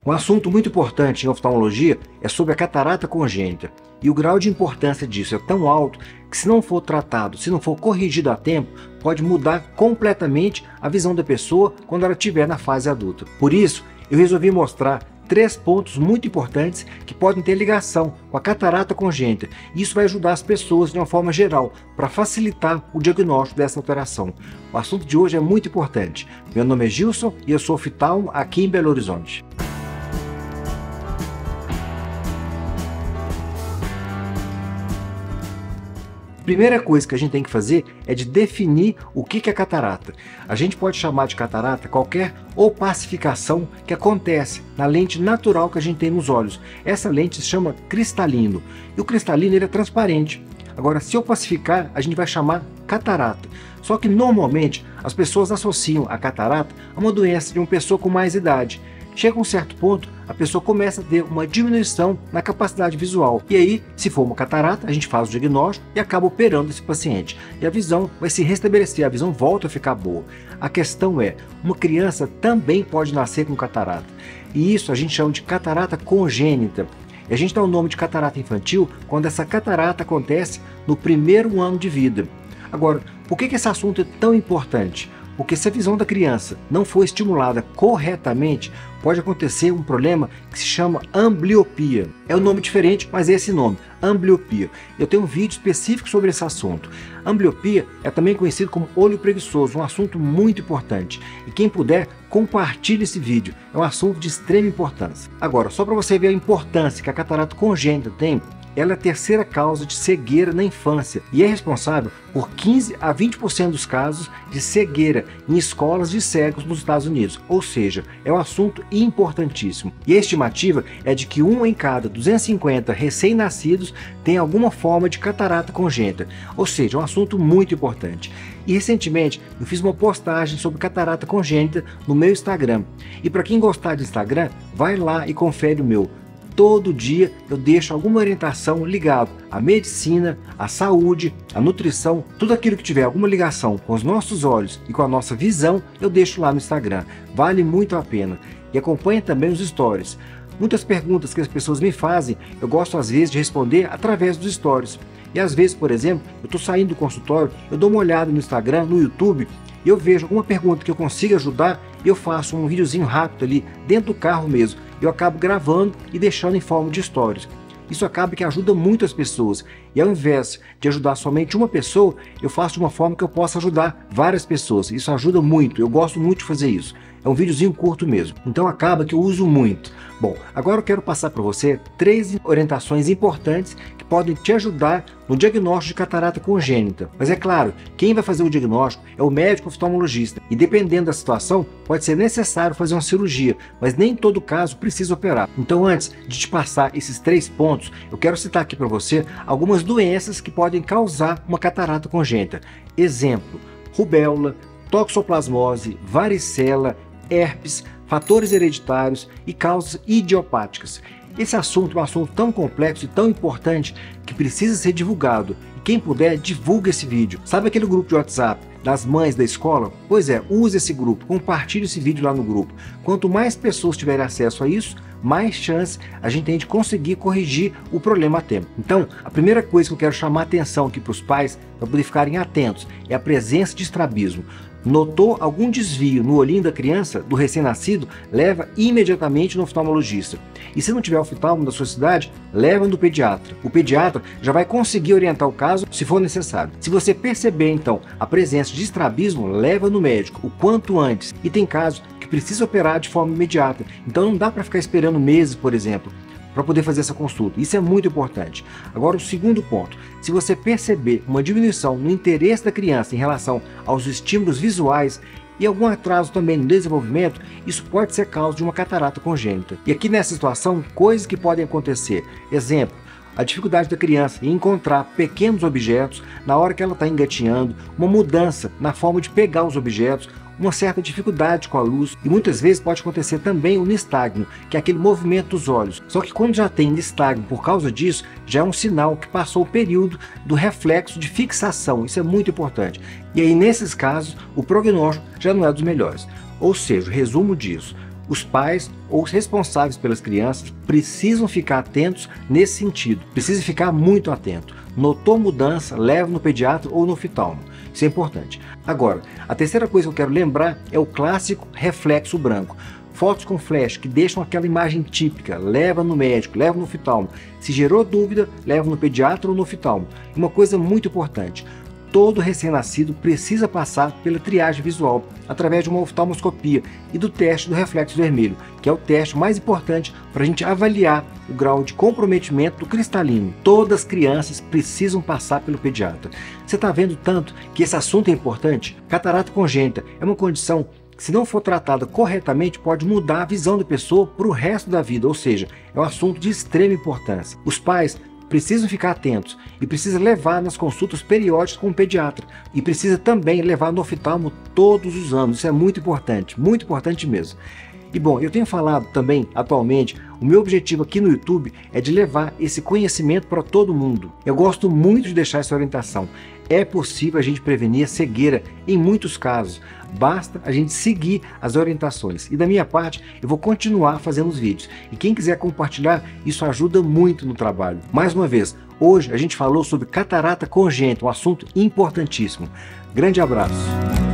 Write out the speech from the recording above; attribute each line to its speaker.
Speaker 1: Um assunto muito importante em oftalmologia é sobre a catarata congênita. E o grau de importância disso é tão alto que, se não for tratado, se não for corrigido a tempo, pode mudar completamente a visão da pessoa quando ela estiver na fase adulta. Por isso, eu resolvi mostrar 3 pontos muito importantes que podem ter ligação com a catarata congênita. Isso vai ajudar as pessoas de uma forma geral para facilitar o diagnóstico dessa alteração. O assunto de hoje é muito importante. Meu nome é Gilson e eu sou oftalmo aqui em Belo Horizonte. Primeira coisa que a gente tem que fazer é de definir o que é catarata. A gente pode chamar de catarata qualquer opacificação que acontece na lente natural que a gente tem nos olhos. Essa lente se chama cristalino, e o cristalino ele é transparente. Agora, se opacificar, a gente vai chamar catarata. Só que normalmente as pessoas associam a catarata a uma doença de uma pessoa com mais idade. Chega a um certo ponto, a pessoa começa a ter uma diminuição na capacidade visual. E aí, se for uma catarata, a gente faz o diagnóstico e acaba operando esse paciente. E a visão vai se restabelecer, a visão volta a ficar boa. A questão é, uma criança também pode nascer com catarata. E isso a gente chama de catarata congênita. E a gente dá o nome de catarata infantil quando essa catarata acontece no primeiro ano de vida. Agora, por que esse assunto é tão importante? Porque se a visão da criança não for estimulada corretamente, pode acontecer um problema que se chama ambliopia. É um nome diferente, mas é esse nome, ambliopia. Eu tenho um vídeo específico sobre esse assunto. Ambliopia é também conhecido como olho preguiçoso, um assunto muito importante. E quem puder, compartilhe esse vídeo. É um assunto de extrema importância. Agora, só para você ver a importância que a catarata congênita tem, ela é a terceira causa de cegueira na infância e é responsável por 15 a 20% dos casos de cegueira em escolas de cegos nos Estados Unidos. Ou seja, é um assunto importantíssimo. E a estimativa é de que 1 em cada 250 recém-nascidos tem alguma forma de catarata congênita. Ou seja, é um assunto muito importante. E recentemente eu fiz uma postagem sobre catarata congênita no meu Instagram. E para quem gostar de Instagram, vai lá e confere o meu. Todo dia eu deixo alguma orientação ligada à medicina, à saúde, à nutrição, tudo aquilo que tiver alguma ligação com os nossos olhos e com a nossa visão, eu deixo lá no Instagram. Vale muito a pena. E acompanhe também os stories. Muitas perguntas que as pessoas me fazem, eu gosto às vezes de responder através dos stories. E às vezes, por exemplo, eu estou saindo do consultório, eu dou uma olhada no Instagram, no YouTube, e eu vejo alguma pergunta que eu consiga ajudar, e eu faço um videozinho rápido ali, dentro do carro mesmo. Eu acabo gravando e deixando em forma de stories. Isso acaba que ajuda muito as pessoas. E ao invés de ajudar somente uma pessoa, eu faço de uma forma que eu possa ajudar várias pessoas. Isso ajuda muito, eu gosto muito de fazer isso. É um videozinho curto mesmo, então acaba que eu uso muito. Bom, agora eu quero passar para você 3 orientações importantes que podem te ajudar no diagnóstico de catarata congênita. Mas é claro, quem vai fazer o diagnóstico é o médico oftalmologista. E dependendo da situação, pode ser necessário fazer uma cirurgia, mas nem em todo caso precisa operar. Então antes de te passar esses 3 pontos, eu quero citar aqui para você algumas doenças que podem causar uma catarata congênita. Exemplo, rubéola, toxoplasmose, varicela, herpes, fatores hereditários e causas idiopáticas. Esse assunto é um assunto tão complexo e tão importante que precisa ser divulgado. E quem puder, divulgue esse vídeo. Sabe aquele grupo de WhatsApp das mães da escola? Pois é, use esse grupo, compartilhe esse vídeo lá no grupo. Quanto mais pessoas tiverem acesso a isso, mais chance a gente tem de conseguir corrigir o problema a tempo. Então, a primeira coisa que eu quero chamar a atenção aqui para os pais, para poder ficarem atentos, é a presença de estrabismo. Notou algum desvio no olhinho da criança, do recém-nascido, leva imediatamente no oftalmologista. E se não tiver oftalmo na sua cidade, leva no pediatra. O pediatra já vai conseguir orientar o caso se for necessário. Se você perceber então a presença de estrabismo, leva no médico o quanto antes. E tem casos que precisa operar de forma imediata. Então não dá para ficar esperando meses, por exemplo, para poder fazer essa consulta. Isso é muito importante. Agora, o segundo ponto, se você perceber uma diminuição no interesse da criança em relação aos estímulos visuais e algum atraso também no desenvolvimento, isso pode ser causa de uma catarata congênita. E aqui nessa situação, coisas que podem acontecer. Exemplo, a dificuldade da criança em encontrar pequenos objetos na hora que ela está engatinhando, uma mudança na forma de pegar os objetos, uma certa dificuldade com a luz, e muitas vezes pode acontecer também o nistagmo, que é aquele movimento dos olhos. Só que quando já tem nistagmo por causa disso, já é um sinal que passou o período do reflexo de fixação. Isso é muito importante. E aí nesses casos, o prognóstico já não é dos melhores. Ou seja, resumo disso, Os pais ou os responsáveis pelas crianças precisam ficar atentos nesse sentido, precisa ficar muito atento. Notou mudança, leva no pediatra ou no oftalmo. Isso é importante. Agora, a terceira coisa que eu quero lembrar é o clássico reflexo branco. Fotos com flash que deixam aquela imagem típica, leva no médico, leva no oftalmo. Se gerou dúvida, leva no pediatra ou no oftalmo. Uma coisa muito importante, todo recém-nascido precisa passar pela triagem visual, através de uma oftalmoscopia e do teste do reflexo vermelho, que é o teste mais importante para a gente avaliar o grau de comprometimento do cristalino. Todas as crianças precisam passar pelo pediatra. Você está vendo tanto que esse assunto é importante? Catarata congênita é uma condição que, se não for tratada corretamente, pode mudar a visão da pessoa para o resto da vida, ou seja, é um assunto de extrema importância. Os pais precisam ficar atentos e precisa levar nas consultas periódicas com o pediatra e precisa também levar no oftalmo todos os anos. Isso é muito importante mesmo. E bom, eu tenho falado também atualmente, o meu objetivo aqui no YouTube é de levar esse conhecimento para todo mundo. Eu gosto muito de deixar essa orientação. É possível a gente prevenir a cegueira em muitos casos. Basta a gente seguir as orientações. E da minha parte, eu vou continuar fazendo os vídeos. E quem quiser compartilhar, isso ajuda muito no trabalho. Mais uma vez, hoje a gente falou sobre catarata congênita, um assunto importantíssimo. Grande abraço!